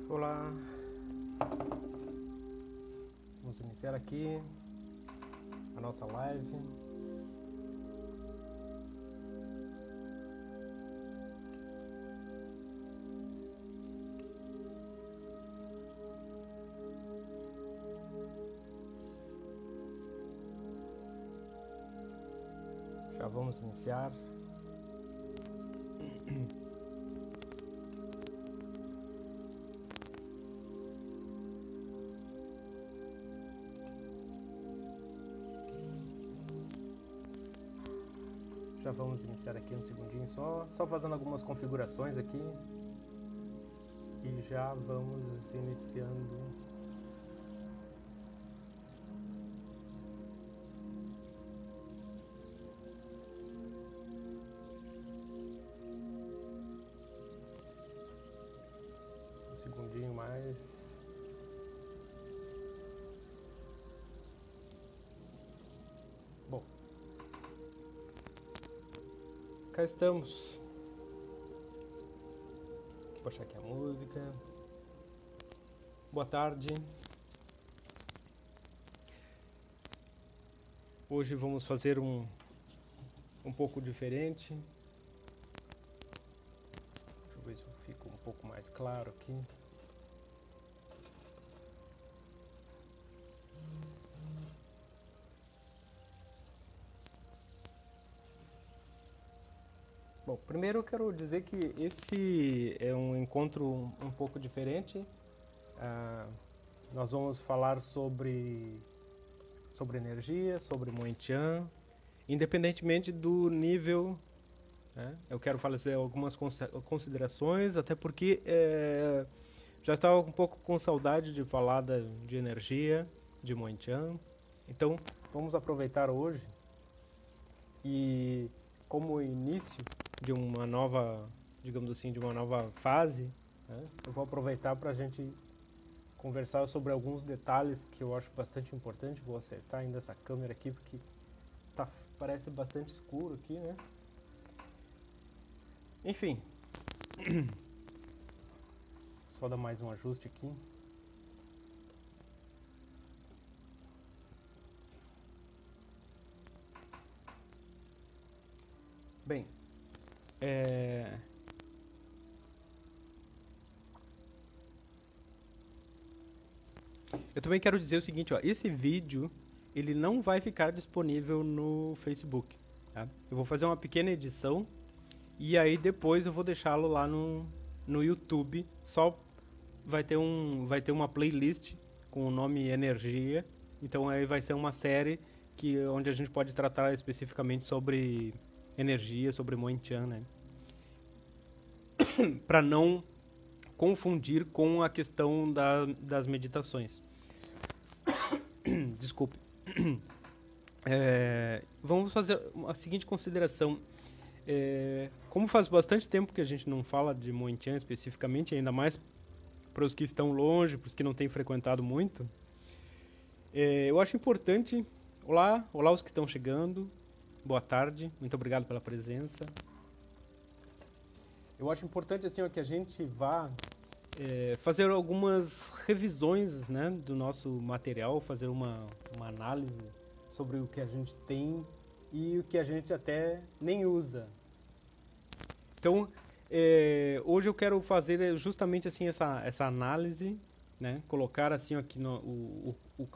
Olá, vamos iniciar aqui a nossa live. Já vamos iniciar. Já vamos iniciar aqui um segundinho só fazendo algumas configurações aqui e já vamos iniciando. Um segundinho mais. Bom. Cá estamos. Vou baixar aqui a música. Boa tarde. Hoje vamos fazer um pouco diferente. Deixa eu ver se eu fico um pouco mais claro aqui. Bom, primeiro eu quero dizer que esse é um encontro um pouco diferente. Nós vamos falar sobre energia, sobre Moentian, independentemente do nível, né? Eu quero fazer algumas considerações, até porque já estava um pouco com saudade de falar de energia, de Moentian. Então, vamos aproveitar hoje e como início de uma nova, digamos assim, de uma nova fase, né? Eu vou aproveitar para a gente conversar sobre alguns detalhes que eu acho bastante importante. Vou acertar ainda essa câmera aqui porque parece bastante escuro aqui, né? Enfim, só dar mais um ajuste aqui. Bem, eu também quero dizer o seguinte, ó, esse vídeo ele não vai ficar disponível no Facebook, tá? Eu vou fazer uma pequena edição e aí depois eu vou deixá-lo lá no YouTube. Só vai ter uma playlist com o nome Energia. Então aí vai ser uma série onde a gente pode tratar especificamente sobre energia, sobre Moentian, né? Para não confundir com a questão das meditações. Desculpe. Vamos fazer a seguinte consideração. Como faz bastante tempo que a gente não fala de Moentian especificamente, ainda mais para os que estão longe, para os que não têm frequentado muito, eu acho importante... Olá os que estão chegando. Boa tarde, muito obrigado pela presença. Eu acho importante assim, que a gente vá fazer algumas revisões, né, do nosso material, fazer uma análise sobre o que a gente tem e o que a gente até nem usa. Então, hoje eu quero fazer justamente assim essa análise, né, colocar assim aqui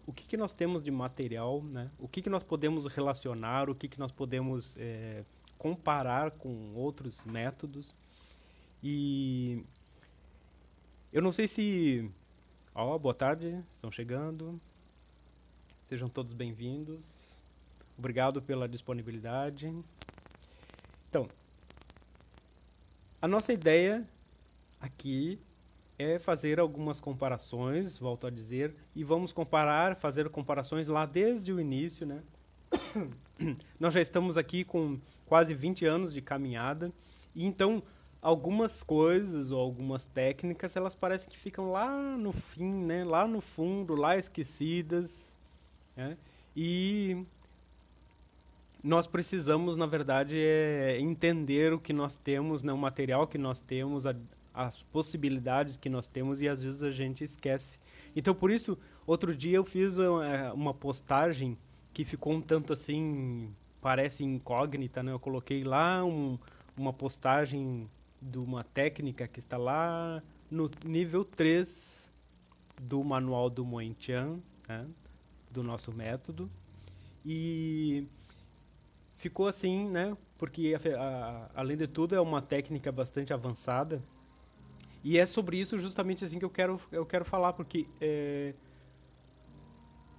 o que nós temos de material, né, o que nós podemos relacionar, o que nós podemos comparar com outros métodos. E eu não sei se... boa tarde, estão chegando. Sejam todos bem-vindos. Obrigado pela disponibilidade. Então, a nossa ideia aqui é fazer algumas comparações, volto a dizer, e vamos fazer comparações lá desde o início, né? Nós já estamos aqui com quase 20 anos de caminhada, e então algumas coisas ou algumas técnicas, elas parecem que ficam lá no fim, né? Lá no fundo, lá esquecidas, né? E nós precisamos, na verdade, entender o que nós temos, né? O material que nós temos, as possibilidades que nós temos e às vezes a gente esquece. Então, por isso, outro dia eu fiz uma postagem que ficou um tanto assim, parece incógnita, né? Eu coloquei lá uma postagem de uma técnica que está lá no nível 3 do manual do Moen Tian, né? Do nosso método. E ficou assim, né? Porque, além de tudo, é uma técnica bastante avançada. E é sobre isso justamente assim que eu quero falar, porque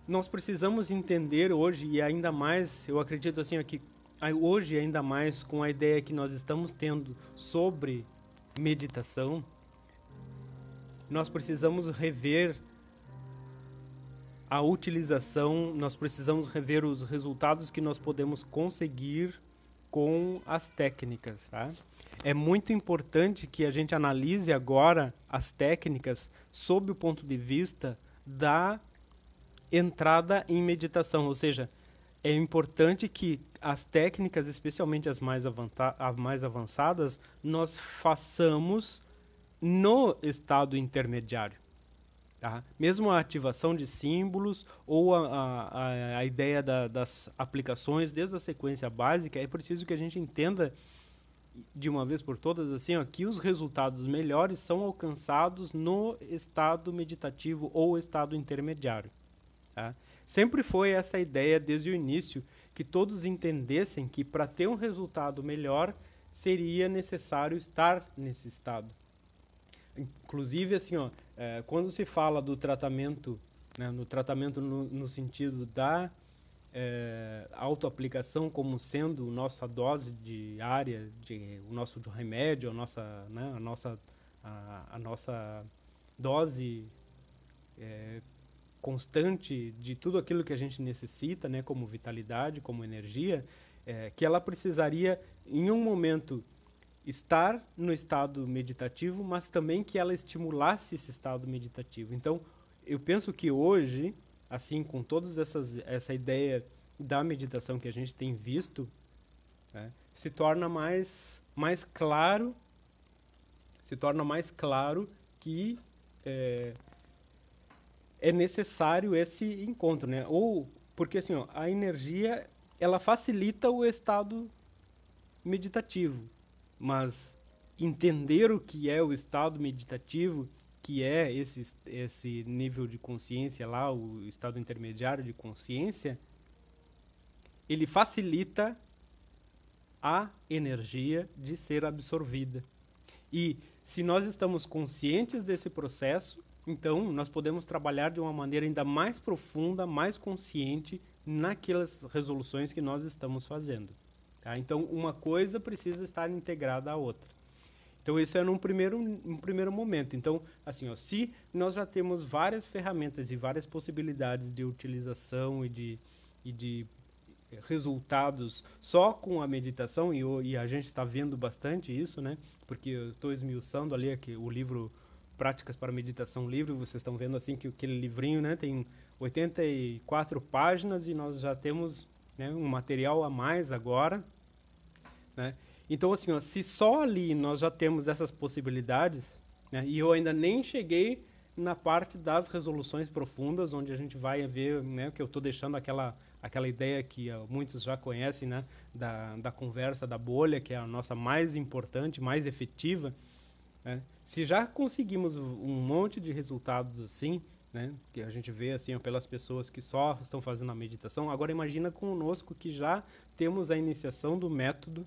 nós precisamos entender hoje, e ainda mais, eu acredito assim, aqui, hoje ainda mais com a ideia que nós estamos tendo sobre meditação, nós precisamos rever a utilização, nós precisamos rever os resultados que nós podemos conseguir com as técnicas, tá? É muito importante que a gente analise agora as técnicas sob o ponto de vista da entrada em meditação, ou seja, é importante que as técnicas, especialmente as mais avançadas, nós façamos no estado intermediário. Tá? Mesmo a ativação de símbolos ou a ideia das aplicações, desde a sequência básica, é preciso que a gente entenda de uma vez por todas assim, ó, que os resultados melhores são alcançados no estado meditativo ou estado intermediário. Tá? Sempre foi essa ideia desde o início, que todos entendessem que para ter um resultado melhor seria necessário estar nesse estado. Inclusive, assim, ó, quando se fala do tratamento, né, no tratamento no sentido da autoaplicação como sendo nossa dose diária, o nosso remédio, a nossa dose constante de tudo aquilo que a gente necessita, né, como vitalidade, como energia, que ela precisaria, em um momento, estar no estado meditativo, mas também que ela estimulasse esse estado meditativo. Então, eu penso que hoje, assim, com todas essa ideia da meditação que a gente tem visto, né, se torna mais claro que é necessário esse encontro, né? Ou porque assim, ó, a energia ela facilita o estado meditativo, mas entender o que é o estado meditativo, que é esse nível de consciência lá, o estado intermediário de consciência, ele facilita a energia de ser absorvida. E se nós estamos conscientes desse processo, então nós podemos trabalhar de uma maneira ainda mais profunda, mais consciente naquelas resoluções que nós estamos fazendo. Tá? Então, uma coisa precisa estar integrada à outra. Então, isso é num primeiro momento. Então, assim, ó, se nós já temos várias ferramentas e várias possibilidades de utilização e de resultados só com a meditação, e a gente está vendo bastante isso, né? Porque eu estou esmiuçando ali aqui, o livro Práticas para Meditação Livre, vocês estão vendo assim que aquele livrinho, né, tem 84 páginas e nós já temos, né, um material a mais agora, né? Então, assim, ó, se só ali nós já temos essas possibilidades, né, e eu ainda nem cheguei na parte das resoluções profundas, onde a gente vai ver, né, que eu estou deixando aquela ideia que muitos já conhecem, né, da conversa da bolha, que é a nossa mais importante, mais efetiva, né? Se já conseguimos um monte de resultados assim, né, que a gente vê assim, ó, pelas pessoas que só estão fazendo a meditação, agora imagina conosco que já temos a iniciação do método,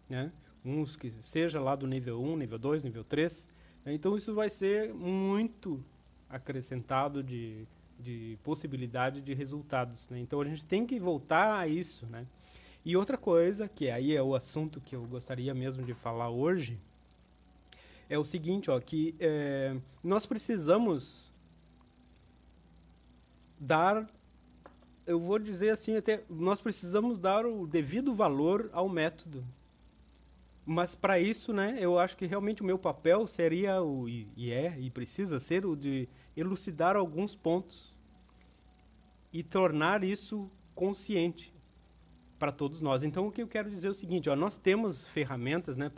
né, uns que seja lá do nível 1, nível 2, nível 3, né, então isso vai ser muito acrescentado de possibilidade de resultados, né? Então a gente tem que voltar a isso, né? E outra coisa, que aí é o assunto que eu gostaria mesmo de falar hoje, é o seguinte, ó, que nós precisamos dar, eu vou dizer assim, até nós precisamos dar o devido valor ao método. Mas para isso, né, eu acho que realmente o meu papel seria, e precisa ser, o de elucidar alguns pontos e tornar isso consciente para todos nós. Então, o que eu quero dizer é o seguinte, ó, nós temos ferramentas, né,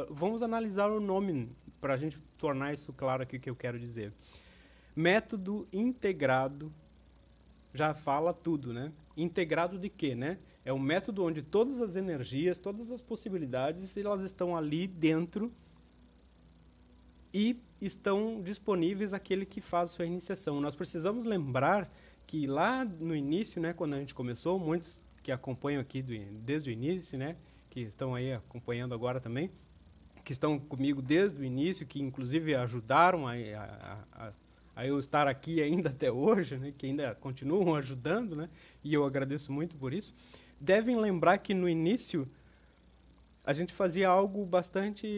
vamos analisar o nome para a gente tornar isso claro aqui o que eu quero dizer. Método integrado já fala tudo, né? Integrado de quê, né? É um método onde todas as energias, todas as possibilidades, elas estão ali dentro e estão disponíveis àquele que faz sua iniciação. Nós precisamos lembrar que lá no início, né, quando a gente começou, muitos que acompanham aqui desde o início, né, que estão aí acompanhando agora também, que estão comigo desde o início, que inclusive ajudaram a eu estar aqui ainda até hoje, né, que ainda continuam ajudando, né, e eu agradeço muito por isso, devem lembrar que no início a gente fazia algo bastante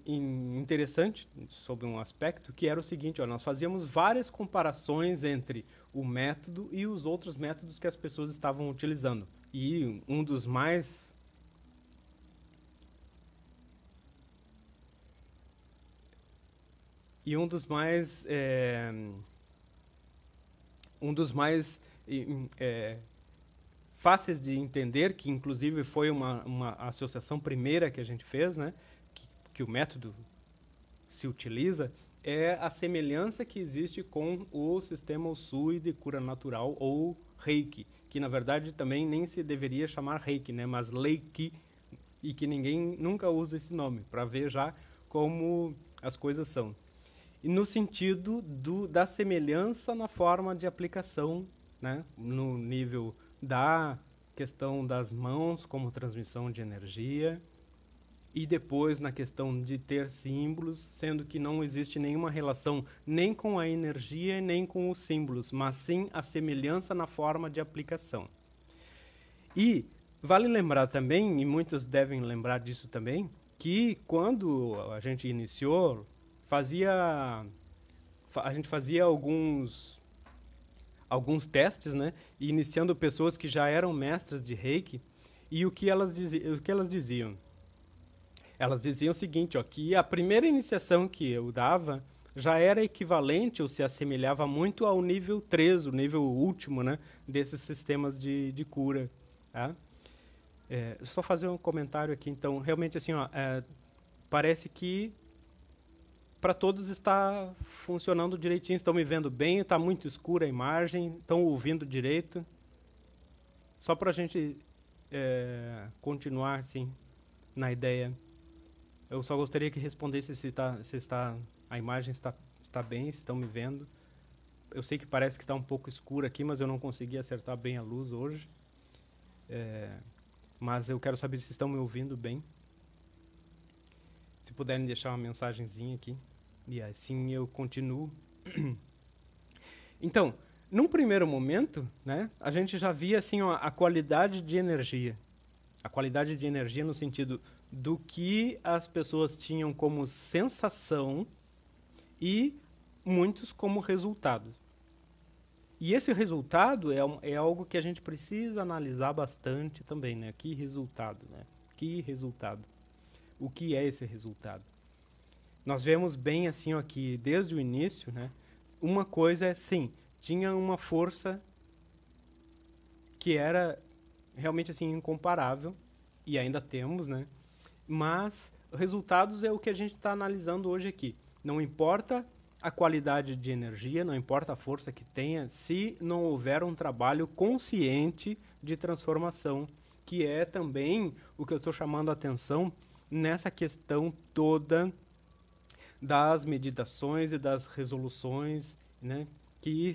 interessante sobre um aspecto, que era o seguinte, ó, nós fazíamos várias comparações entre o método e os outros métodos que as pessoas estavam utilizando. E um dos mais fáceis de entender, que inclusive foi uma associação primeira que a gente fez, né, que o método se utiliza, é a semelhança que existe com o sistema Usui de cura natural, ou Reiki, que na verdade também nem se deveria chamar Reiki, né, mas Reiki, e que ninguém nunca usa esse nome, para ver já como as coisas são. E no sentido da semelhança na forma de aplicação, né, no nível da questão das mãos como transmissão de energia, e depois na questão de ter símbolos, sendo que não existe nenhuma relação nem com a energia nem com os símbolos, mas sim a semelhança na forma de aplicação. E vale lembrar também, e muitos devem lembrar disso também, que quando a gente iniciou, a gente fazia alguns testes, né, iniciando pessoas que já eram mestras de Reiki, e o que elas diziam? Elas diziam o seguinte, ó, que a primeira iniciação que eu dava já era equivalente ou se assemelhava muito ao nível 3, o nível último, né, desses sistemas de cura. Tá? Só fazer um comentário aqui, então, realmente assim, ó, parece que para todos está funcionando direitinho, estão me vendo bem, está muito escura a imagem, estão ouvindo direito. Só para a gente continuar assim, na ideia. Eu só gostaria que respondesse se a imagem está bem, se estão me vendo. Eu sei que parece que está um pouco escuro aqui, mas eu não consegui acertar bem a luz hoje. Mas eu quero saber se estão me ouvindo bem. Se puderem deixar uma mensagenzinha aqui. E assim eu continuo. Então, num primeiro momento, né, a gente já via assim, ó, a qualidade de energia. A qualidade de energia no sentido do que as pessoas tinham como sensação e muitos como resultado. E esse resultado é algo que a gente precisa analisar bastante também, né? Que resultado, né? Que resultado? O que é esse resultado? Nós vemos bem assim aqui desde o início, né? Uma coisa é sim, tinha uma força que era realmente assim incomparável, e ainda temos, né? Mas resultados é o que a gente está analisando hoje aqui. Não importa a qualidade de energia, não importa a força que tenha, se não houver um trabalho consciente de transformação, que é também o que eu estou chamando a atenção nessa questão toda das meditações e das resoluções, né, que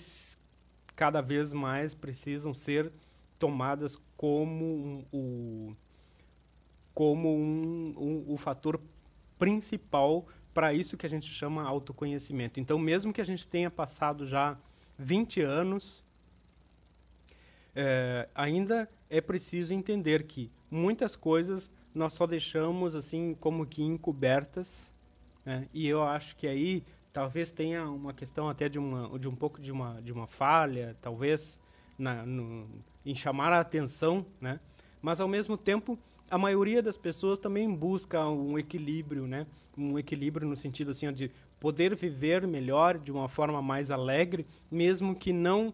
cada vez mais precisam ser tomadas como o fator principal para isso que a gente chama autoconhecimento. Então, mesmo que a gente tenha passado já 20 anos, ainda é preciso entender que muitas coisas nós só deixamos assim como que encobertas, né? E eu acho que aí talvez tenha uma questão até de um pouco de uma falha, talvez em chamar a atenção, né? Mas ao mesmo tempo a maioria das pessoas também busca um equilíbrio, né? Um equilíbrio no sentido assim de poder viver melhor, de uma forma mais alegre, mesmo que não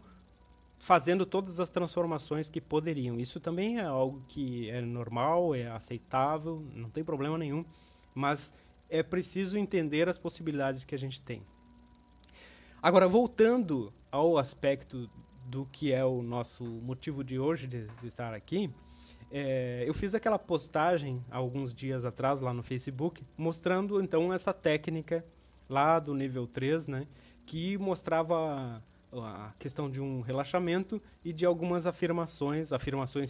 fazendo todas as transformações que poderiam. Isso também é algo que é normal, é aceitável, não tem problema nenhum, mas é preciso entender as possibilidades que a gente tem. Agora, voltando ao aspecto do que é o nosso motivo de hoje de estar aqui, eu fiz aquela postagem há alguns dias atrás lá no Facebook, mostrando então essa técnica lá do nível 3, né, que mostrava a questão de um relaxamento e de algumas afirmações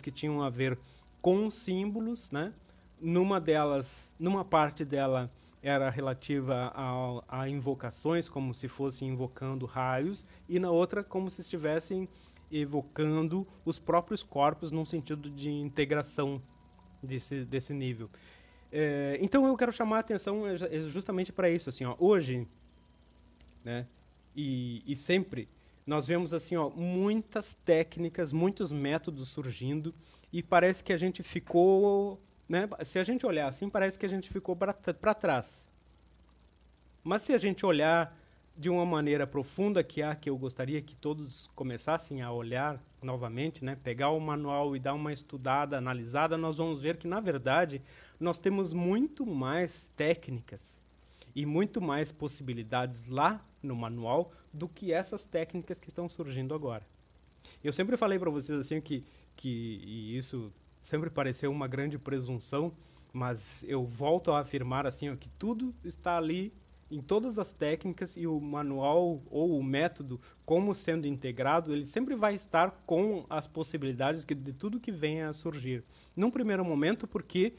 que tinham a ver com símbolos, né? Numa parte dela era relativa a invocações, como se fossem invocando raios, e na outra como se estivessem evocando os próprios corpos num sentido de integração desse nível. Então eu quero chamar a atenção justamente para isso, assim, ó, hoje, né, e sempre nós vemos assim, ó, muitas técnicas, muitos métodos surgindo, e parece que a gente ficou, né, se a gente olhar assim, parece que a gente ficou para trás. Mas se a gente olhar de uma maneira profunda, que eu gostaria que todos começassem a olhar novamente, né, pegar o manual e dar uma estudada, analisada, nós vamos ver que, na verdade, nós temos muito mais técnicas e muito mais possibilidades lá no manual do que essas técnicas que estão surgindo agora. Eu sempre falei para vocês assim e isso sempre pareceu uma grande presunção, mas eu volto a afirmar assim, ó, que tudo está ali em todas as técnicas, e o manual ou o método, como sendo integrado, ele sempre vai estar com as possibilidades de tudo que venha a surgir. Num primeiro momento, porque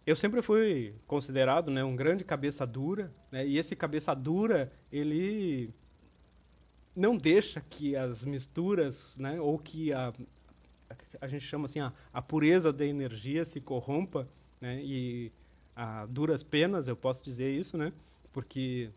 eu sempre fui considerado, né, um grande cabeça dura, né, e esse cabeça dura, ele não deixa que as misturas, né, ou que a gente chama assim, a pureza da energia se corrompa, né, e a duras penas, eu posso dizer isso, né, porque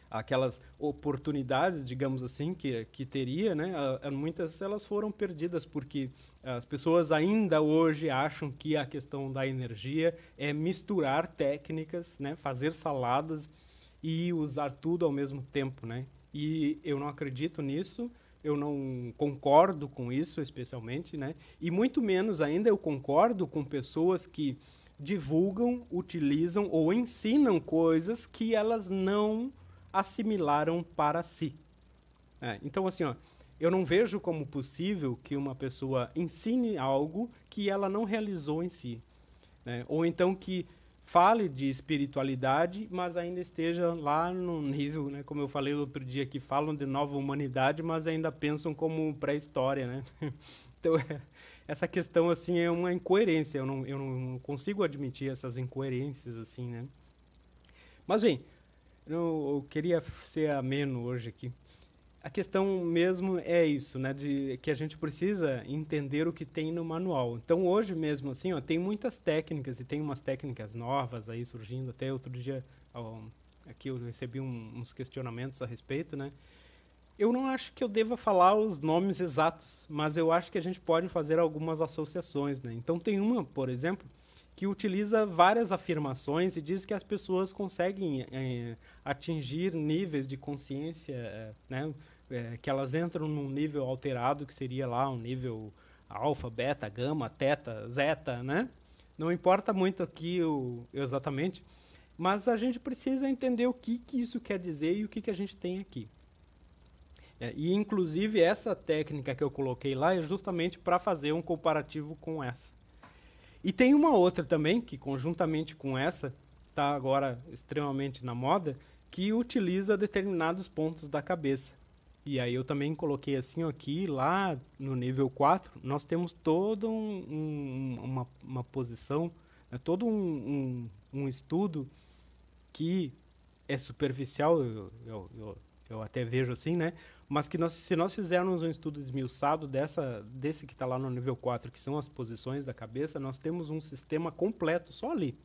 aquelas oportunidades, digamos assim, que teria, né, muitas elas foram perdidas, porque as pessoas ainda hoje acham que a questão da energia é misturar técnicas, né, fazer saladas e usar tudo ao mesmo tempo, né? E eu não acredito nisso, eu não concordo com isso, especialmente, né? E muito menos ainda eu concordo com pessoas que divulgam, utilizam ou ensinam coisas que elas não assimilaram para si. Então, assim, ó, eu não vejo como possível que uma pessoa ensine algo que ela não realizou em si, né? Ou então que fale de espiritualidade, mas ainda esteja lá no nível, né, como eu falei outro dia, que falam de nova humanidade, mas ainda pensam como pré-história, né? Então, essa questão, assim, é uma incoerência, eu não consigo admitir essas incoerências, assim, né? Mas, bem, eu queria ser ameno hoje aqui. A questão mesmo é isso, né, de que a gente precisa entender o que tem no manual. Então, hoje mesmo, assim, ó, tem muitas técnicas, e tem umas técnicas novas aí surgindo. Até outro dia, aqui eu recebi uns questionamentos a respeito, né? Eu não acho que eu deva falar os nomes exatos, mas eu acho que a gente pode fazer algumas associações, né? Então tem uma, por exemplo, que utiliza várias afirmações e diz que as pessoas conseguem atingir níveis de consciência, né? Que elas entram num nível alterado, que seria lá um nível alfa, beta, gama, teta, zeta, né? Não importa muito aqui exatamente, mas a gente precisa entender o que isso quer dizer e o que a gente tem aqui. E, inclusive, essa técnica que eu coloquei lá é justamente para fazer um comparativo com essa. E tem uma outra também, que conjuntamente com essa, está agora extremamente na moda, que utiliza determinados pontos da cabeça. E aí eu também coloquei assim, aqui, lá no nível 4, nós temos toda uma posição, né, todo um estudo que é superficial, eu até vejo assim, né? Mas que se nós fizermos um estudo esmiuçado desse que está lá no nível 4, que são as posições da cabeça, nós temos um sistema completo só ali.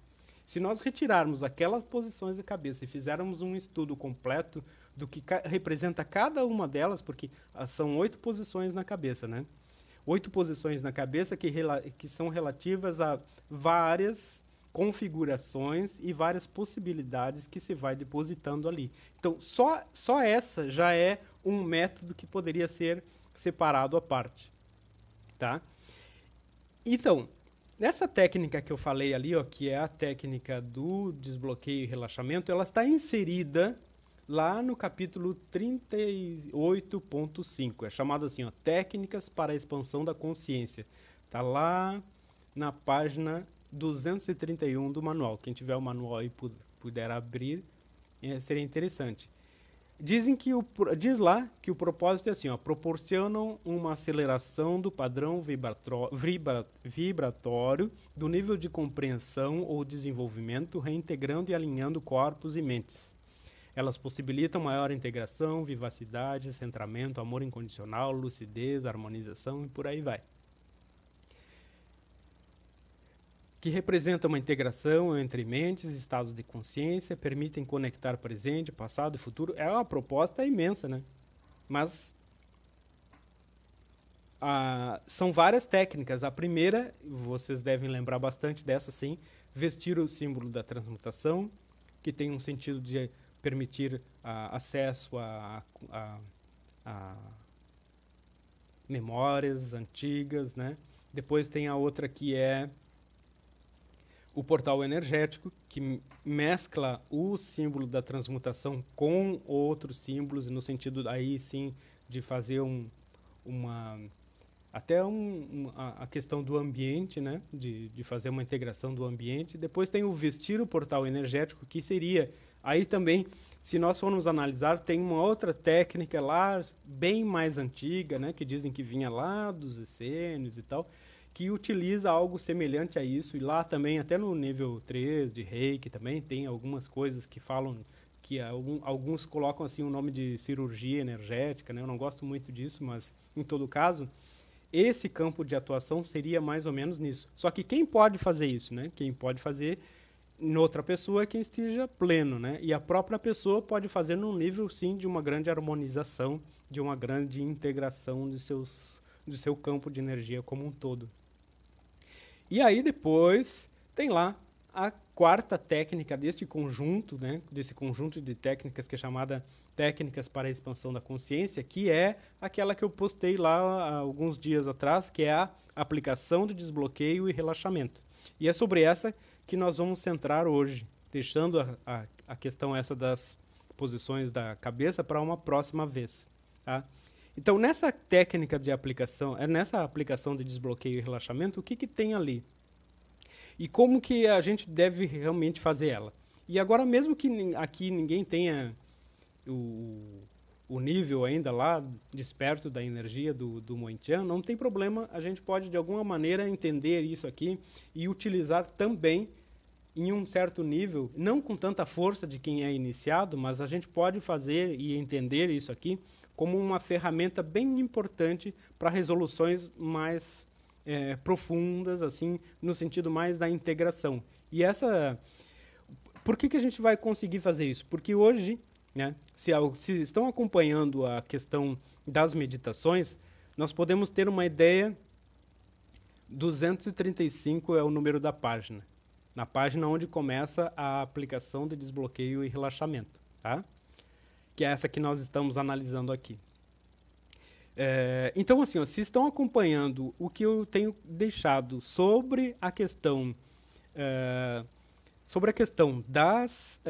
Se nós retirarmos aquelas posições da cabeça e fizermos um estudo completo do que representa cada uma delas, porque são 8 posições na cabeça, né? 8 posições na cabeça que são relativas a várias configurações e várias possibilidades que se vai depositando ali. Então, só essa já é um método que poderia ser separado à parte, tá? Então, Nessa técnica que eu falei ali, ó, que é a técnica do desbloqueio e relaxamento, ela está inserida lá no capítulo 38.5. É chamado assim, ó, Técnicas para a Expansão da Consciência. Está lá na página 231 do manual. Quem tiver o manual aí puder abrir, seria interessante. Diz lá que o propósito é assim, ó, proporcionam uma aceleração do padrão vibratório do nível de compreensão ou desenvolvimento, reintegrando e alinhando corpos e mentes. Elas possibilitam maior integração, vivacidade, centramento, amor incondicional, lucidez, harmonização e por aí vai. Que representam uma integração entre mentes e estados de consciência, permitem conectar presente, passado e futuro. É uma proposta imensa, né? Mas são várias técnicas. A primeira, vocês devem lembrar bastante dessa, sim, vestir o símbolo da transmutação, que tem um sentido de permitir acesso a memórias antigas, né? Depois tem a outra que é o portal energético, que mescla o símbolo da transmutação com outros símbolos, no sentido aí sim de fazer a questão do ambiente, né? De fazer uma integração do ambiente. Depois tem o vestir o portal energético, que seria, aí também, se nós formos analisar, tem uma outra técnica lá, bem mais antiga, né? Que dizem que vinha lá dos essênios e tal, que utiliza algo semelhante a isso, e lá também, até no nível 3 de Reiki, também tem algumas coisas que falam, que alguns colocam assim o nome de cirurgia energética, né? Eu não gosto muito disso, mas em todo caso, esse campo de atuação seria mais ou menos nisso. Só que quem pode fazer isso, né? Quem pode fazer em outra pessoa é quem esteja pleno, né? E a própria pessoa pode fazer num nível, sim, de uma grande harmonização, de uma grande integração do seu campo de energia como um todo. E aí depois tem lá a quarta técnica deste conjunto, né, desse conjunto de técnicas que é chamada técnicas para a expansão da consciência, que é aquela que eu postei lá há alguns dias atrás, que é a aplicação de desbloqueio e relaxamento. E é sobre essa que nós vamos centrar hoje, deixando a questão essa das posições da cabeça para uma próxima vez, tá? Então, nessa técnica de aplicação, nessa aplicação de desbloqueio e relaxamento, o que tem ali? E como que a gente deve realmente fazer ela? E agora, mesmo que aqui ninguém tenha o nível ainda lá desperto da energia do Moentian, não tem problema, a gente pode de alguma maneira entender isso aqui e utilizar também em um certo nível, não com tanta força de quem é iniciado, mas a gente pode fazer e entender isso aqui como uma ferramenta bem importante para resoluções mais profundas, assim, no sentido mais da integração. E por que a gente vai conseguir fazer isso? Porque hoje, né, se estão acompanhando a questão das meditações, nós podemos ter uma ideia. 235 é o número da página, na página onde começa a aplicação de desbloqueio e relaxamento, tá? Que é essa que nós estamos analisando aqui. Então, assim, ó, se estão acompanhando o que eu tenho deixado sobre a questão das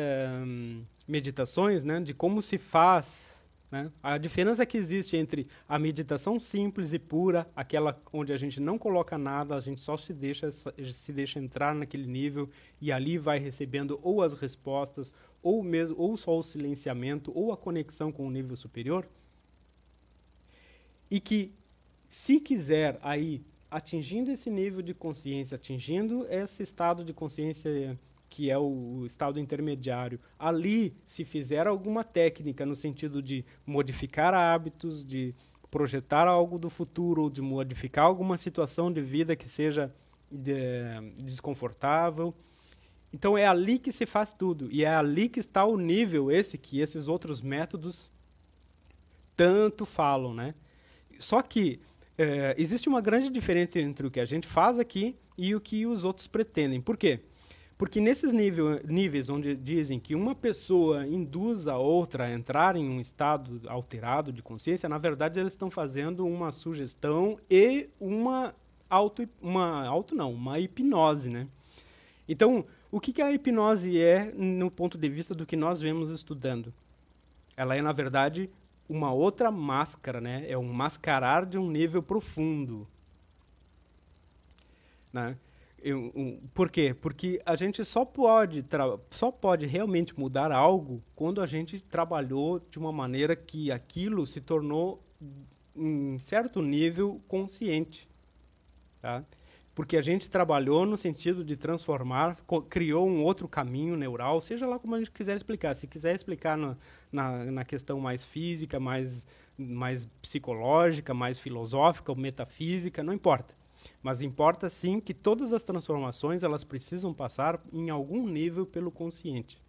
meditações, né, de como se faz, né, a diferença que existe entre a meditação simples e pura, aquela onde a gente não coloca nada, a gente só se deixa entrar naquele nível e ali vai recebendo ou as respostas, ou só o silenciamento, ou a conexão com o nível superior, e que, se quiser aí, atingindo esse nível de consciência, atingindo esse estado de consciência que é o estado intermediário, ali, se fizer alguma técnica no sentido de modificar hábitos, de projetar algo do futuro, ou de modificar alguma situação de vida que seja desconfortável, então é ali que se faz tudo, e é ali que está o nível que esses outros métodos tanto falam, né? Só que existe uma grande diferença entre o que a gente faz aqui e o que os outros pretendem. Por quê? Porque nesses níveis onde dizem que uma pessoa induz a outra a entrar em um estado alterado de consciência, na verdade eles estão fazendo uma sugestão e uma uma hipnose, né? Então, o que a hipnose é no ponto de vista do que nós vemos estudando? Ela é, na verdade, uma outra máscara, né? É um mascarar de um nível profundo, né? Por quê? Porque a gente só pode realmente mudar algo quando a gente trabalhou de uma maneira que aquilo se tornou, em certo nível, consciente. Tá? Porque a gente trabalhou no sentido de transformar, criou um outro caminho neural, seja lá como a gente quiser explicar. Se quiser explicar na questão mais física, mais psicológica, mais filosófica ou metafísica, não importa. Mas importa sim que todas as transformações elas precisam passar em algum nível pelo consciente.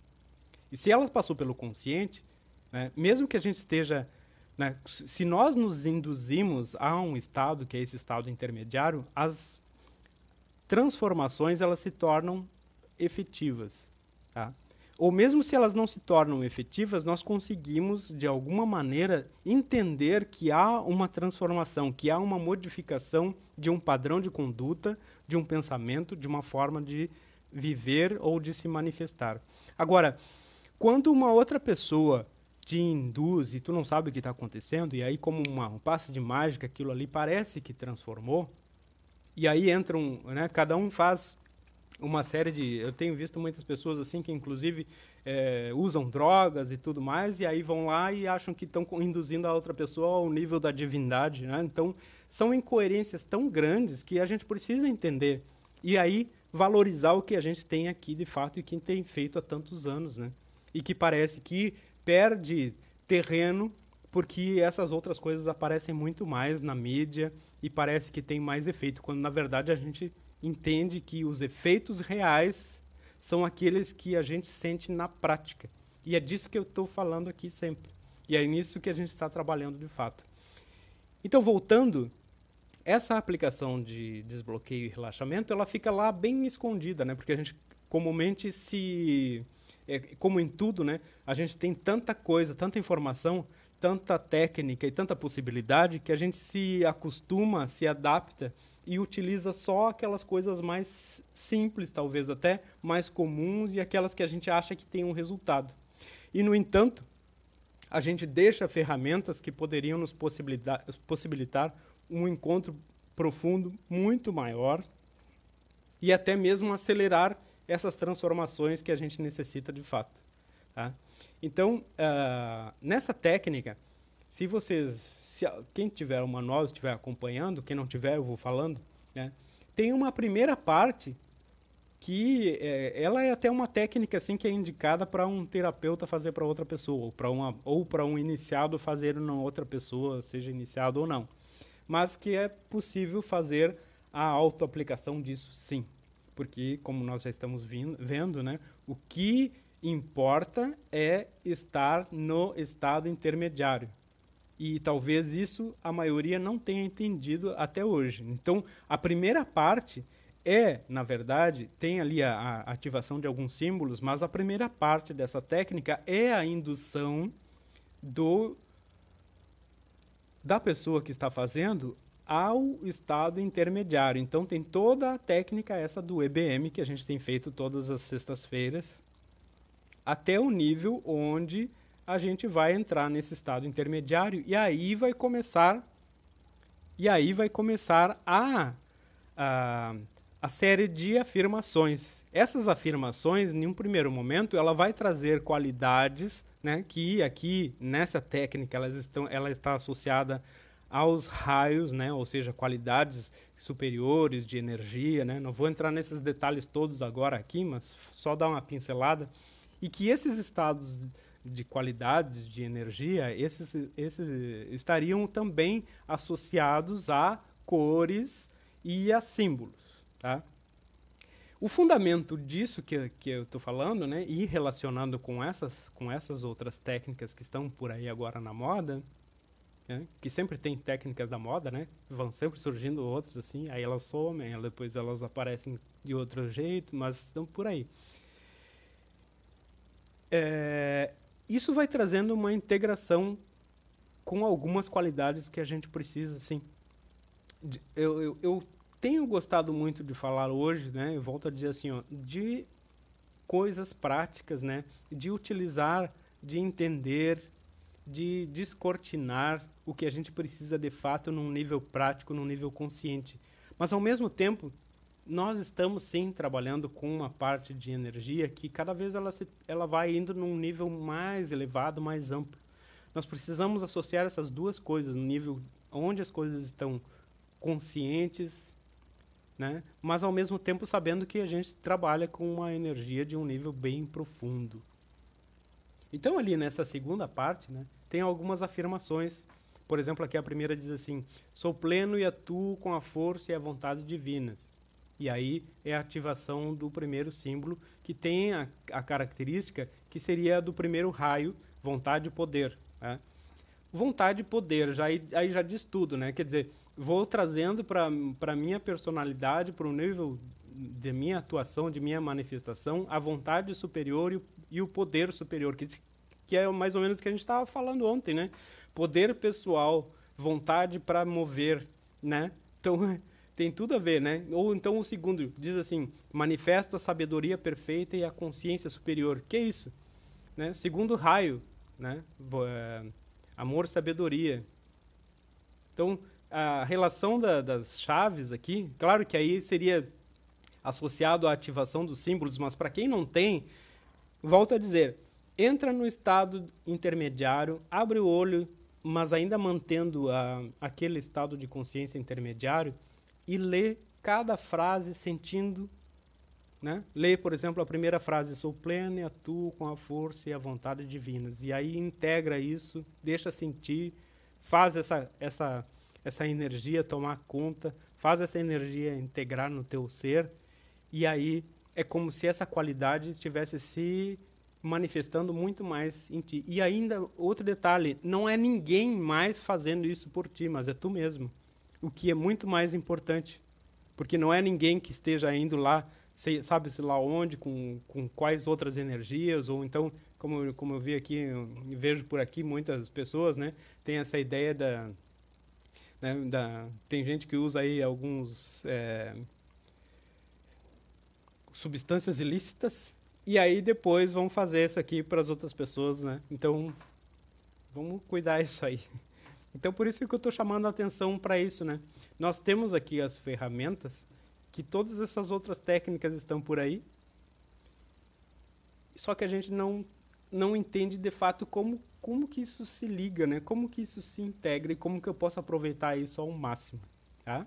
E se elas passou pelo consciente, né, mesmo que a gente esteja, né, se nós nos induzimos a um estado que é esse estado intermediário, as transformações elas se tornam efetivas, tá? Ou mesmo se elas não se tornam efetivas, nós conseguimos, de alguma maneira, entender que há uma transformação, que há uma modificação de um padrão de conduta, de um pensamento, de uma forma de viver ou de se manifestar. Agora, quando uma outra pessoa te induz e tu não sabe o que está acontecendo, e aí como um passe de mágica, aquilo ali parece que transformou, e aí entram, né, cada um faz uma série de... Eu tenho visto muitas pessoas assim que, inclusive, usam drogas e tudo mais, e aí vão lá e acham que estão induzindo a outra pessoa ao nível da divindade, né? Então, são incoerências tão grandes que a gente precisa entender. E aí, valorizar o que a gente tem aqui, de fato, e que tem feito há tantos anos, né? E que parece que perde terreno porque essas outras coisas aparecem muito mais na mídia e parece que tem mais efeito, quando, na verdade, a gente entende que os efeitos reais são aqueles que a gente sente na prática. E é disso que eu estou falando aqui sempre. E é nisso que a gente está trabalhando de fato. Então, voltando, essa aplicação de desbloqueio e relaxamento, ela fica lá bem escondida, né? Porque a gente comumente como em tudo, né? A gente tem tanta coisa, tanta informação, tanta técnica e tanta possibilidade que a gente se acostuma, se adapta e utiliza só aquelas coisas mais simples, talvez até mais comuns, e aquelas que a gente acha que tem um resultado. E, no entanto, a gente deixa ferramentas que poderiam nos possibilitar um encontro profundo muito maior e até mesmo acelerar essas transformações que a gente necessita de fato. Tá? Então, nessa técnica, quem tiver o manual, estiver acompanhando, quem não tiver, eu vou falando, né? Tem uma primeira parte que ela é até uma técnica assim que é indicada para um terapeuta fazer para outra pessoa, ou para um iniciado fazer na outra pessoa, seja iniciado ou não. Mas que é possível fazer a autoaplicação disso, sim. Porque, como nós já estamos vendo, né, o que importa é estar no estado intermediário. E talvez isso a maioria não tenha entendido até hoje. Então, a primeira parte na verdade, tem ali a ativação de alguns símbolos, mas a primeira parte dessa técnica é a indução da pessoa que está fazendo ao estado intermediário. Então, tem toda a técnica essa do EBM, que a gente tem feito todas as sextas-feiras, até o nível onde a gente vai entrar nesse estado intermediário e aí vai começar a série de afirmações. Essas afirmações, em um primeiro momento, ela vai trazer qualidades, né, que aqui nessa técnica ela está associada aos raios, né, ou seja, qualidades superiores de energia, né. Não vou entrar nesses detalhes todos agora aqui, mas só dar uma pincelada. E que esses estados de qualidades de energia, esses estariam também associados a cores e a símbolos. Tá? O fundamento disso que eu estou falando, né, e relacionando com essas outras técnicas que estão por aí agora na moda, né, que sempre tem técnicas da moda, né, vão sempre surgindo outras assim, aí elas somem, depois elas aparecem de outro jeito, mas estão por aí. Isso vai trazendo uma integração com algumas qualidades que a gente precisa, sim. Eu tenho gostado muito de falar hoje, né? Eu volto a dizer assim, ó, de coisas práticas, né? De utilizar, de entender, de descortinar o que a gente precisa de fato num nível prático, num nível consciente. Mas ao mesmo tempo, nós estamos sim trabalhando com uma parte de energia que cada vez ela vai indo num nível mais elevado, mais amplo. Nós precisamos associar essas duas coisas no nível onde as coisas estão conscientes, né? Mas ao mesmo tempo sabendo que a gente trabalha com uma energia de um nível bem profundo. Então ali nessa segunda parte, né, tem algumas afirmações. Por exemplo, aqui a primeira diz assim: sou pleno e atuo com a força e a vontade divinas. E aí é a ativação do primeiro símbolo, que tem a característica que seria do primeiro raio, vontade e poder. Né? Vontade e poder, aí já diz tudo, né? Quer dizer, vou trazendo para a minha personalidade, para o nível de minha atuação, de minha manifestação, a vontade superior e o poder superior, que é mais ou menos o que a gente estava falando ontem, né? Poder pessoal, vontade para mover, né? Então, tem tudo a ver, né? Ou então o segundo diz assim: manifesto a sabedoria perfeita e a consciência superior. Que é isso? Né? Segundo raio, né? Amor, sabedoria. Então, a relação das chaves aqui, claro que aí seria associado à ativação dos símbolos, mas para quem não tem, volto a dizer, entra no estado intermediário, abre o olho, mas ainda mantendo aquele estado de consciência intermediário, e lê cada frase sentindo, né? Lê, por exemplo, a primeira frase: sou pleno e atuo com a força e a vontade divinas. E aí integra isso, deixa sentir, faz essa energia tomar conta, faz essa energia integrar no teu ser, e aí é como se essa qualidade estivesse se manifestando muito mais em ti. E ainda, outro detalhe, não é ninguém mais fazendo isso por ti, mas é tu mesmo. O que é muito mais importante, porque não é ninguém que esteja indo lá, sabe-se lá onde, com quais outras energias, ou então, como eu vi aqui, eu vejo por aqui muitas pessoas, né, tem essa ideia tem gente que usa aí alguns substâncias ilícitas, e aí depois vão fazer isso aqui para as outras pessoas, né? Então, vamos cuidar disso aí. Então, por isso que eu estou chamando a atenção para isso, né? Nós temos aqui as ferramentas, que todas essas outras técnicas estão por aí, só que a gente não entende de fato como que isso se liga, né? Como que isso se integra e como que eu posso aproveitar isso ao máximo, tá?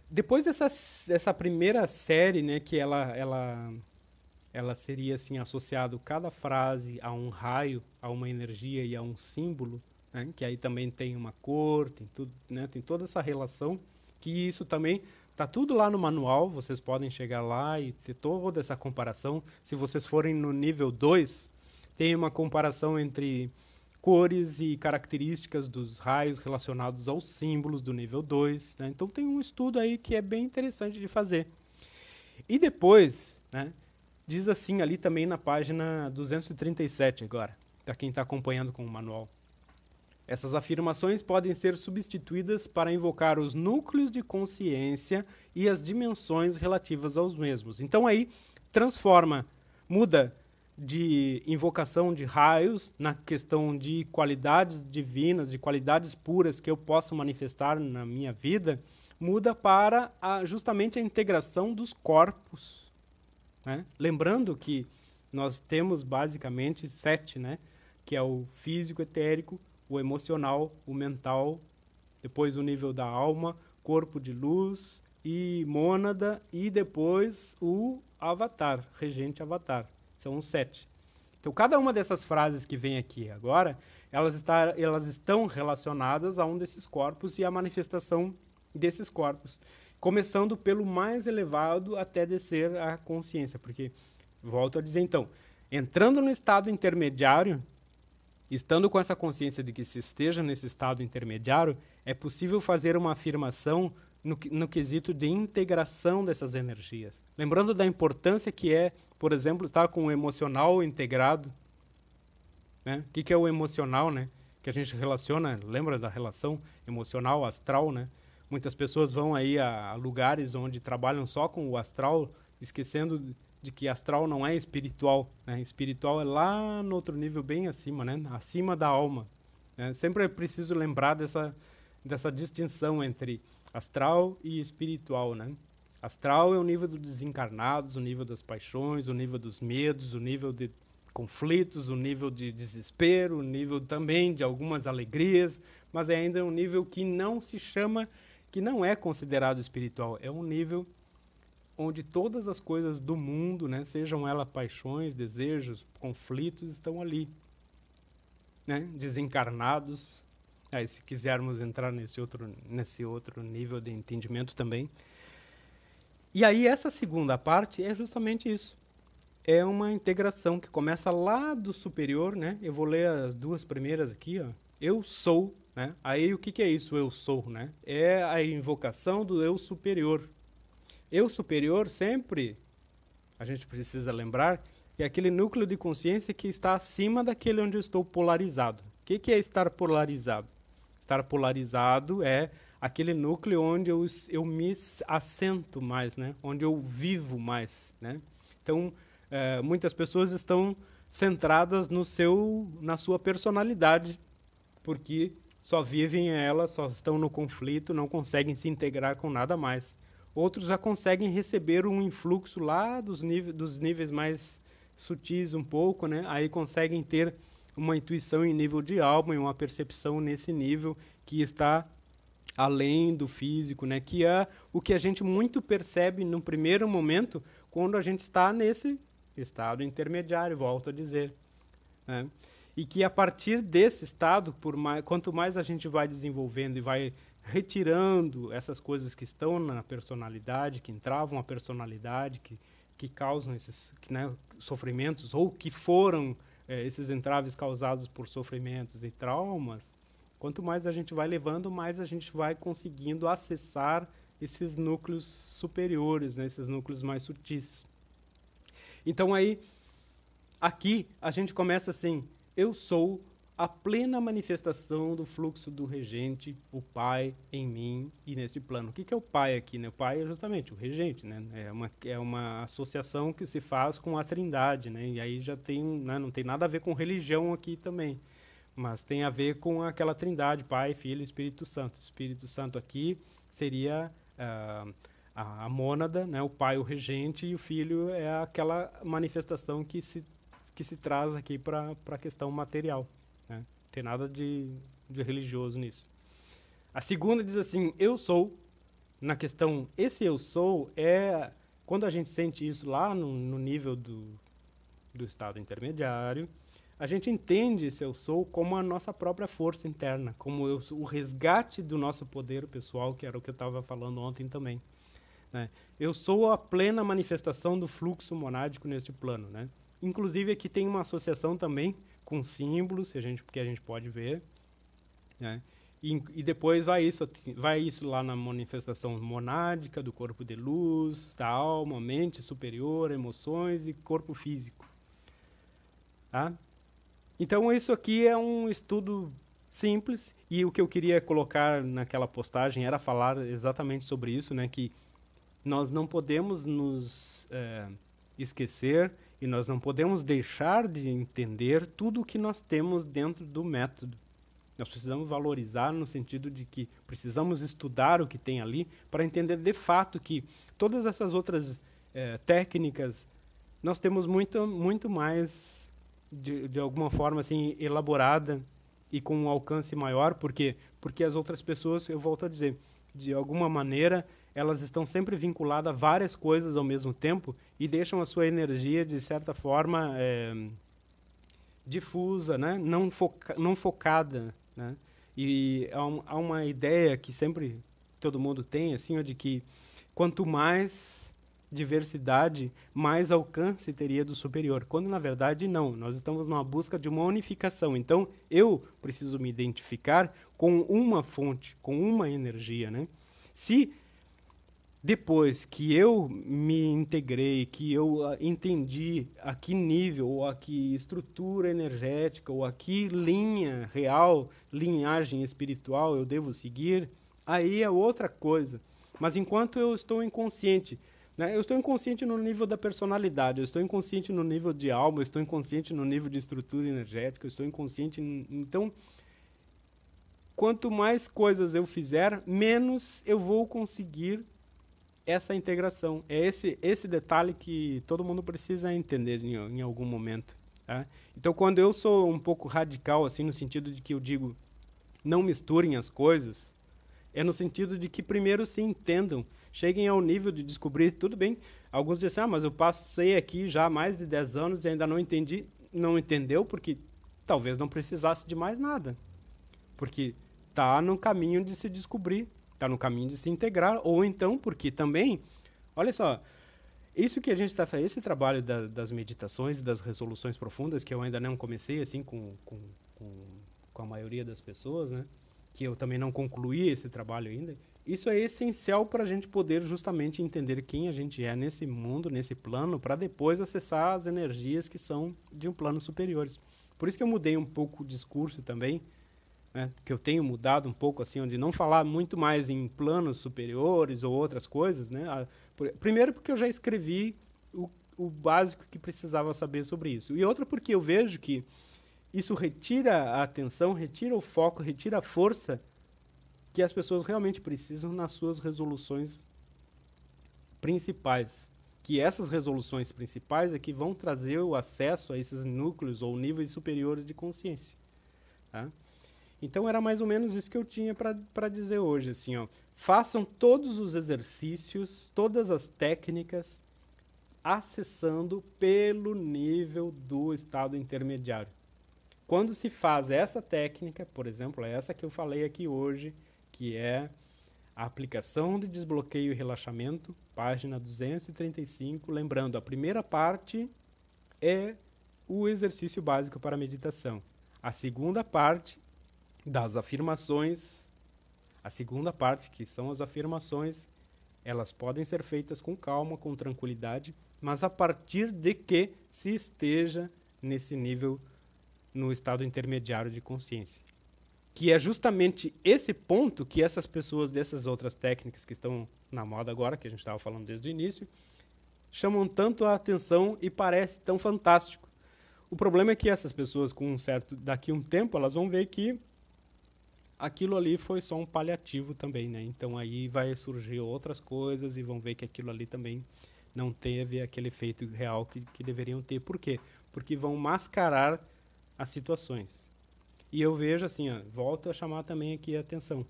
Depois dessa primeira série, né, que ela seria assim associado cada frase a um raio, a uma energia e a um símbolo, né, que aí também tem uma cor, tem tudo, né, tem toda essa relação, que isso também tá tudo lá no manual, vocês podem chegar lá e ter toda essa comparação. Se vocês forem no nível 2, tem uma comparação entre cores e características dos raios relacionados aos símbolos do nível 2. Né? Então tem um estudo aí que é bem interessante de fazer. E depois, né, diz assim ali também na página 237 agora, para quem está acompanhando com o manual. Essas afirmações podem ser substituídas para invocar os núcleos de consciência e as dimensões relativas aos mesmos. Então aí transforma, muda de invocação de raios na questão de qualidades divinas, de qualidades puras que eu posso manifestar na minha vida, muda para justamente a integração dos corpos. Né? Lembrando que nós temos basicamente 7, né? Que é o físico, etérico, o emocional, o mental, depois o nível da alma, corpo de luz e mônada, e depois o avatar, regente avatar. São os 7. Então, cada uma dessas frases que vem aqui agora, elas estão relacionadas a um desses corpos e a manifestação desses corpos. Começando pelo mais elevado até descer à consciência. Porque, volto a dizer então, entrando no estado intermediário, estando com essa consciência de que se esteja nesse estado intermediário, é possível fazer uma afirmação no quesito de integração dessas energias. Lembrando da importância que é, por exemplo, estar com o emocional integrado. Né? O que é o emocional, né? Que a gente relaciona, lembra da relação emocional, astral, né? Muitas pessoas vão aí a lugares onde trabalham só com o astral, esquecendo de que astral não é espiritual, né? Espiritual é lá no outro nível, bem acima, né? Acima da alma. Né? Sempre é preciso lembrar dessa distinção entre astral e espiritual, né? Astral é o nível dos desencarnados, o nível das paixões, o nível dos medos, o nível de conflitos, o nível de desespero, o nível também de algumas alegrias, mas é ainda um nível que não se chama, que não é considerado espiritual. É um nível onde todas as coisas do mundo, né, sejam elas paixões, desejos, conflitos, estão ali, né, desencarnados. Aí, se quisermos entrar nesse outro nível de entendimento também. E aí essa segunda parte é justamente isso. É uma integração que começa lá do superior, né? Eu vou ler as duas primeiras aqui, ó. Eu sou, né? Aí o que é isso, eu sou, né? É a invocação do eu superior. Eu superior sempre, a gente precisa lembrar, é aquele núcleo de consciência que está acima daquele onde eu estou polarizado. O que é estar polarizado? Estar polarizado é aquele núcleo onde eu me assento mais, né? Onde eu vivo mais, né? Então, muitas pessoas estão centradas na sua personalidade, porque só vivem ela, só estão no conflito, não conseguem se integrar com nada mais. Outros já conseguem receber um influxo lá dos níveis mais sutis um pouco, né? Aí conseguem ter uma intuição em nível de alma e uma percepção nesse nível que está além do físico, né? Que é o que a gente muito percebe no primeiro momento quando a gente está nesse estado intermediário, volto a dizer, né? E que a partir desse estado, quanto mais a gente vai desenvolvendo e vai retirando essas coisas que estão na personalidade, que entravam a personalidade, que causam esses sofrimentos, ou que foram esses entraves causados por sofrimentos e traumas, quanto mais a gente vai levando, mais a gente vai conseguindo acessar esses núcleos superiores, né, esses núcleos mais sutis. Então aí, aqui a gente começa assim, eu sou a plena manifestação do fluxo do regente, o Pai em mim e nesse plano. O que é o Pai aqui? Né? O Pai é justamente o regente, né? É uma associação que se faz com a Trindade, né? E aí já tem, né, não tem nada a ver com religião aqui também, mas tem a ver com aquela Trindade, Pai, Filho e Espírito Santo. O Espírito Santo aqui seria a mônada, né? O Pai, o regente, e o Filho é aquela manifestação que se traz aqui para a questão material. Né? Não tem nada de religioso nisso. A segunda diz assim, eu sou, na questão, esse eu sou é, quando a gente sente isso lá no nível do estado intermediário, a gente entende esse eu sou como a nossa própria força interna, como o resgate do nosso poder pessoal, que era o que eu estava falando ontem também. Né? Eu sou a plena manifestação do fluxo monádico neste plano. Né? Inclusive aqui tem uma associação também com símbolos, que a gente pode ver. Né? E depois vai isso lá na manifestação monádica do corpo de luz, da alma, mente superior, emoções e corpo físico. Tá? Então isso aqui é um estudo simples, e o que eu queria colocar naquela postagem era falar exatamente sobre isso, né? Que nós não podemos nos esquecer e nós não podemos deixar de entender tudo o que nós temos dentro do método. Nós precisamos valorizar no sentido de que precisamos estudar o que tem ali para entender de fato que todas essas outras técnicas nós temos muito mais de alguma forma assim elaborada e com um alcance maior, porque as outras pessoas, eu volto a dizer, de alguma maneira elas estão sempre vinculadas a várias coisas ao mesmo tempo e deixam a sua energia, de certa forma, difusa, né? Não focada. Né? E há uma ideia que sempre todo mundo tem, assim, de que quanto mais diversidade, mais alcance teria do superior. Quando, na verdade, não. Nós estamos numa busca de uma unificação. Então, eu preciso me identificar com uma fonte, com uma energia. Né? Se depois que eu me integrei, que eu entendi a que nível, ou a que estrutura energética, ou a que linha real, linhagem espiritual eu devo seguir, aí é outra coisa. Mas enquanto eu estou inconsciente, né, eu estou inconsciente no nível da personalidade, eu estou inconsciente no nível de alma, eu estou inconsciente no nível de estrutura energética, eu estou inconsciente. Então, quanto mais coisas eu fizer, menos eu vou conseguir essa integração. É esse detalhe que todo mundo precisa entender em algum momento. Tá? Então, quando eu sou um pouco radical, assim, no sentido de que eu digo não misturem as coisas, é no sentido de que primeiro se entendam, cheguem ao nível de descobrir, tudo bem. Alguns dizem, mas eu passei aqui já há mais de 10 anos e ainda não entendi. Não entendeu porque talvez não precisasse de mais nada. Porque está no caminho de se descobrir, está no caminho de se integrar, ou então porque também, olha só, isso que a gente está fazendo, esse trabalho das meditações e das resoluções profundas, que eu ainda não comecei assim com a maioria das pessoas, né? Que eu também não concluí esse trabalho ainda, isso é essencial para a gente poder justamente entender quem a gente é nesse mundo, nesse plano, para depois acessar as energias que são de um plano superiores. Por isso que eu mudei um pouco o discurso também, né, que eu tenho mudado um pouco, assim, onde não falar muito mais em planos superiores ou outras coisas, né? Primeiro porque eu já escrevi o básico que precisava saber sobre isso. E outra porque eu vejo que isso retira a atenção, retira o foco, retira a força que as pessoas realmente precisam nas suas resoluções principais. Que essas resoluções principais é que vão trazer o acesso a esses núcleos ou níveis superiores de consciência. Tá? Então era mais ou menos isso que eu tinha para dizer hoje, assim, ó. Façam todos os exercícios, todas as técnicas, acessando pelo nível do estado intermediário. Quando se faz essa técnica, por exemplo, é essa que eu falei aqui hoje, que é a aplicação de desbloqueio e relaxamento, página 235, lembrando, a primeira parte é o exercício básico para a meditação. A segunda parte das afirmações, a segunda parte, que são as afirmações, elas podem ser feitas com calma, com tranquilidade, mas a partir de que se esteja nesse nível, no estado intermediário de consciência. Que é justamente esse ponto que essas pessoas dessas outras técnicas que estão na moda agora, que a gente estava falando desde o início, chamam tanto a atenção e parece tão fantástico. O problema é que essas pessoas, daqui a um tempo, elas vão ver que aquilo ali foi só um paliativo também, né? Então aí vai surgir outras coisas e vão ver que aquilo ali também não teve aquele efeito real que deveriam ter. Por quê? Porque vão mascarar as situações. E eu vejo assim, ó, volto a chamar também aqui a atenção.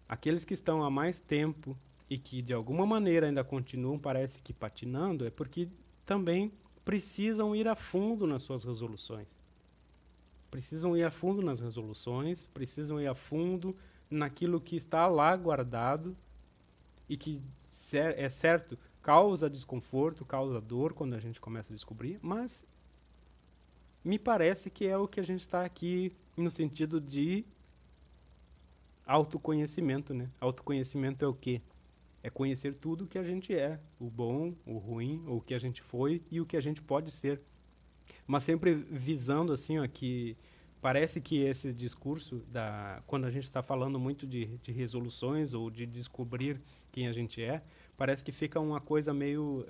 Aqueles que estão há mais tempo e que de alguma maneira ainda continuam, parece que patinando, é porque também precisam ir a fundo nas suas resoluções. Precisam ir a fundo nas resoluções, precisam ir a fundo naquilo que está lá guardado e que, é certo, causa desconforto, causa dor quando a gente começa a descobrir, mas me parece que é o que a gente está aqui no sentido de autoconhecimento, né? Autoconhecimento é o quê? É conhecer tudo o que a gente é, o bom, o ruim, o que a gente foi e o que a gente pode ser. Mas sempre visando assim, ó, que parece que esse discurso, quando a gente está falando muito de resoluções ou de descobrir quem a gente é, parece que fica uma coisa meio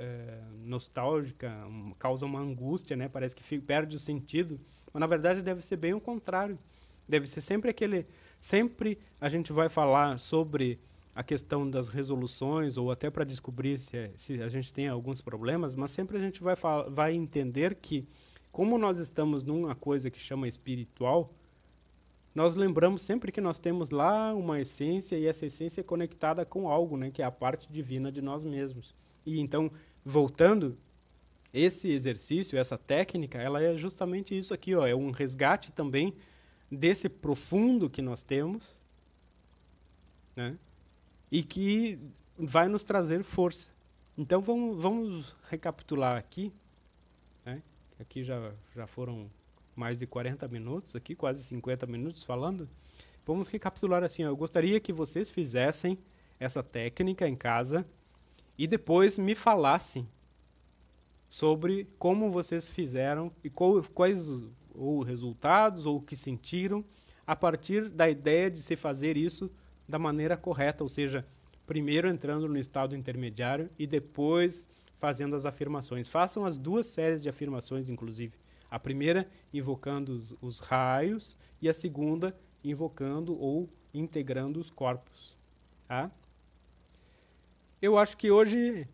nostálgica, causa uma angústia, né? Parece que perde o sentido, mas na verdade deve ser bem o contrário. Deve ser sempre a gente vai falar sobre a questão das resoluções ou até para descobrir se a gente tem alguns problemas, mas sempre a gente vai entender que como nós estamos numa coisa que chama espiritual, nós lembramos sempre que nós temos lá uma essência e essa essência é conectada com algo, né, que é a parte divina de nós mesmos. E então, voltando, esse exercício, essa técnica, ela é justamente isso aqui, ó, é um resgate também desse profundo que nós temos, né, e que vai nos trazer força. Então, vamos recapitular aqui, né? Aqui já foram mais de 40 minutos, aqui quase 50 minutos falando. Vamos recapitular assim, ó. Eu gostaria que vocês fizessem essa técnica em casa e depois me falassem sobre como vocês fizeram e quais os resultados ou o que sentiram a partir da ideia de se fazer isso da maneira correta, ou seja, primeiro entrando no estado intermediário e depois fazendo as afirmações. Façam as duas séries de afirmações, inclusive. A primeira invocando os raios e a segunda invocando ou integrando os corpos. Tá? Eu acho que hoje,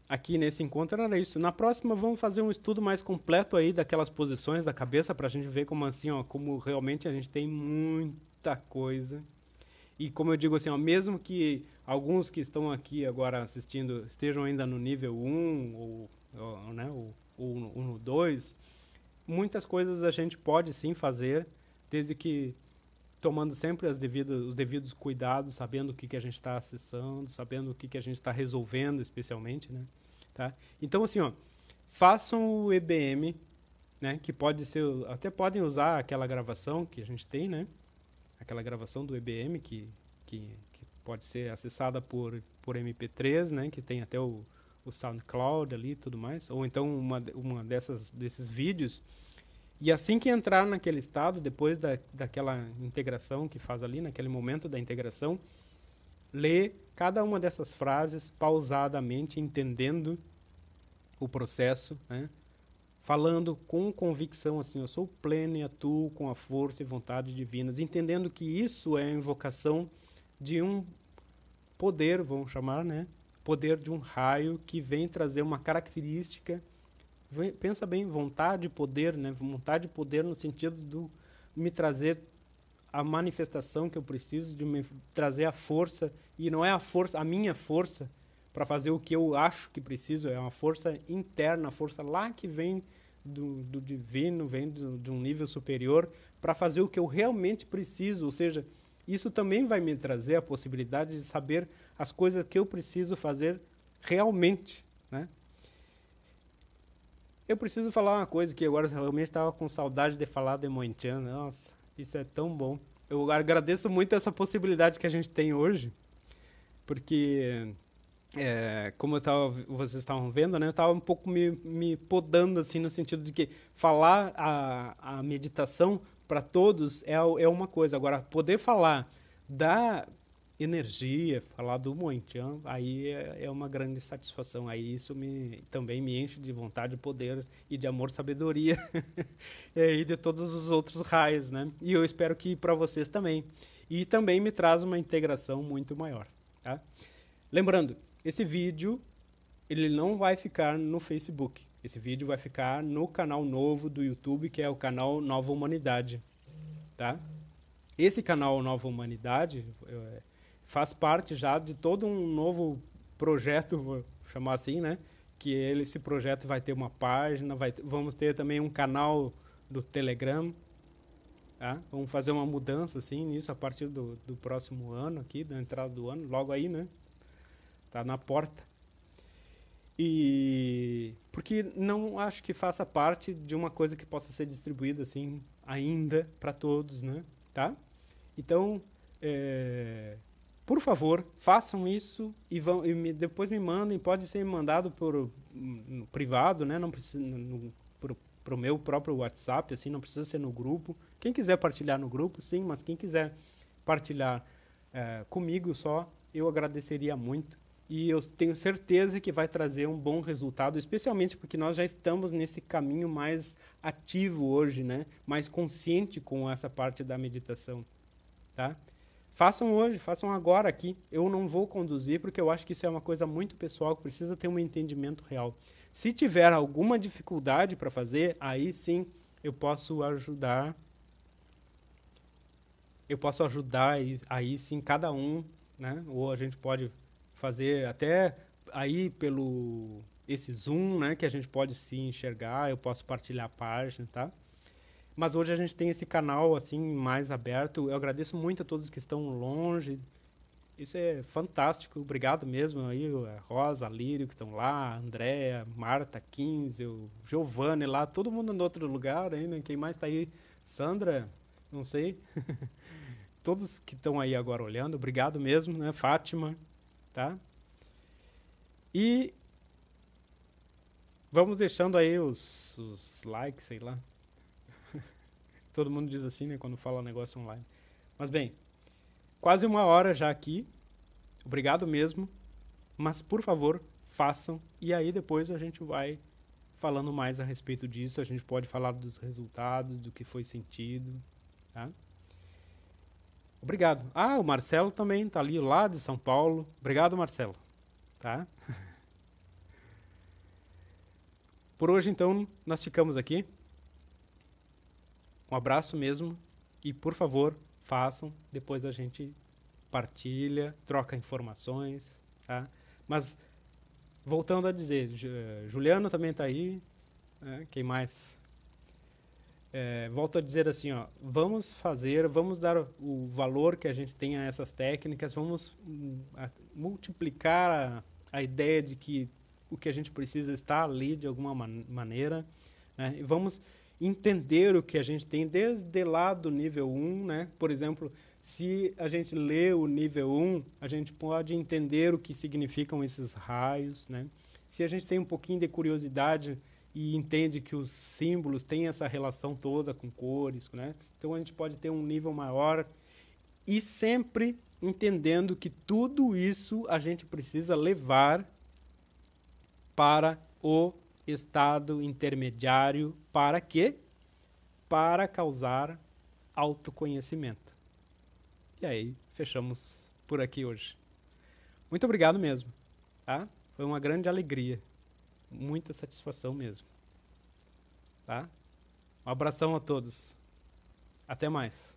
aqui nesse encontro, era isso. Na próxima, vamos fazer um estudo mais completo aí daquelas posições da cabeça para a gente ver como assim, ó, como realmente a gente tem muita coisa. E como eu digo assim, ó, mesmo que alguns que estão aqui agora assistindo estejam ainda no nível 1 né, ou no 2, muitas coisas a gente pode sim fazer, desde que tomando sempre os devidos cuidados, sabendo o que a gente está acessando, sabendo o que a gente está resolvendo, especialmente, né? Tá? Então, assim, ó, façam o EBM, né? Que pode ser, até podem usar aquela gravação que a gente tem, né? Aquela gravação do EBM que pode ser acessada por MP3, né? Que tem até o SoundCloud ali e tudo mais, ou então uma desses vídeos. E assim que entrar naquele estado, depois daquela integração que faz ali, naquele momento da integração, lê cada uma dessas frases pausadamente, entendendo o processo, né? Falando com convicção, assim, eu sou pleno e atuo com a força e vontade divinas, entendendo que isso é a invocação de um poder, vamos chamar, né? Poder de um raio que vem trazer uma característica. Pensa bem, vontade e poder, né? Vontade e poder no sentido de me trazer a manifestação que eu preciso, de me trazer a força, e não é a força, a minha força para fazer o que eu acho que preciso, é uma força interna, a força lá que vem do divino, vem de um nível superior, para fazer o que eu realmente preciso, ou seja, isso também vai me trazer a possibilidade de saber as coisas que eu preciso fazer realmente, né? Eu preciso falar uma coisa que agora realmente estava com saudade de falar de Mointian. Nossa, isso é tão bom. Eu agradeço muito essa possibilidade que a gente tem hoje, porque, como vocês estavam vendo, né, eu estava um pouco me podando, assim, no sentido de que falar a meditação para todos é uma coisa. Agora, poder falar da energia, falar do Mointian, aí é uma grande satisfação. Aí isso também me enche de vontade, poder e de amor, sabedoria e de todos os outros raios, né? E eu espero que para vocês também. E também me traz uma integração muito maior, tá? Lembrando, esse vídeo ele não vai ficar no Facebook. Esse vídeo vai ficar no canal novo do YouTube, que é o canal Nova Humanidade, tá? Esse canal Nova Humanidade faz parte já de todo um novo projeto, vou chamar assim, né? Que esse projeto vai ter uma página, vamos ter também um canal do Telegram, tá? Vamos fazer uma mudança assim nisso a partir do próximo ano aqui, da entrada do ano, logo aí, né? Tá na porta. E porque não acho que faça parte de uma coisa que possa ser distribuída assim ainda para todos, né? Tá? Então, por favor, façam isso e depois me mandem. Pode ser mandado por no privado, né? Não precisa pro meu próprio WhatsApp, assim, não precisa ser no grupo. Quem quiser partilhar no grupo, sim, mas quem quiser partilhar comigo só, eu agradeceria muito. E eu tenho certeza que vai trazer um bom resultado, especialmente porque nós já estamos nesse caminho mais ativo hoje, né? Mais consciente com essa parte da meditação, tá? Façam hoje, façam agora aqui. Eu não vou conduzir porque eu acho que isso é uma coisa muito pessoal, que precisa ter um entendimento real. Se tiver alguma dificuldade para fazer, aí sim eu posso ajudar. Eu posso ajudar aí sim cada um, né? Ou a gente pode fazer até aí pelo esse Zoom, né, que a gente pode se enxergar, eu posso partilhar a página, tá? Mas hoje a gente tem esse canal assim mais aberto. Eu agradeço muito a todos que estão longe. Isso é fantástico. Obrigado mesmo aí, a Rosa, a Lírio que estão lá, a Andréa, Marta, 15, o Giovanni lá, todo mundo no outro lugar ainda. Quem mais está aí? Sandra, não sei. Todos que estão aí agora olhando, obrigado mesmo, né? Fátima, tá? E vamos deixando aí os likes, sei lá. Todo mundo diz assim, né, quando fala negócio online. Mas bem, quase 1 hora já aqui. Obrigado mesmo. Mas, por favor, façam. E aí depois a gente vai falando mais a respeito disso. A gente pode falar dos resultados, do que foi sentido. Tá? Obrigado. Ah, o Marcelo também está ali lá de São Paulo. Obrigado, Marcelo. Tá? Por hoje, então, nós ficamos aqui. Um abraço mesmo. E, por favor, façam. Depois a gente partilha, troca informações. Tá? Mas, voltando a dizer, Juliano também está aí. Quem mais? Volto a dizer assim, ó, vamos dar o valor que a gente tem a essas técnicas, vamos multiplicar a ideia de que o que a gente precisa está ali de alguma maneira, né? E vamos entender o que a gente tem desde lá do nível 1, né? Por exemplo, se a gente lê o nível 1, a gente pode entender o que significam esses raios, né? Se a gente tem um pouquinho de curiosidade e entende que os símbolos têm essa relação toda com cores, né? Então a gente pode ter um nível maior e sempre entendendo que tudo isso a gente precisa levar para o estado intermediário. Para quê? Para causar autoconhecimento. E aí, fechamos por aqui hoje. Muito obrigado mesmo. Tá? Foi uma grande alegria. Muita satisfação mesmo. Tá? Um abração a todos. Até mais.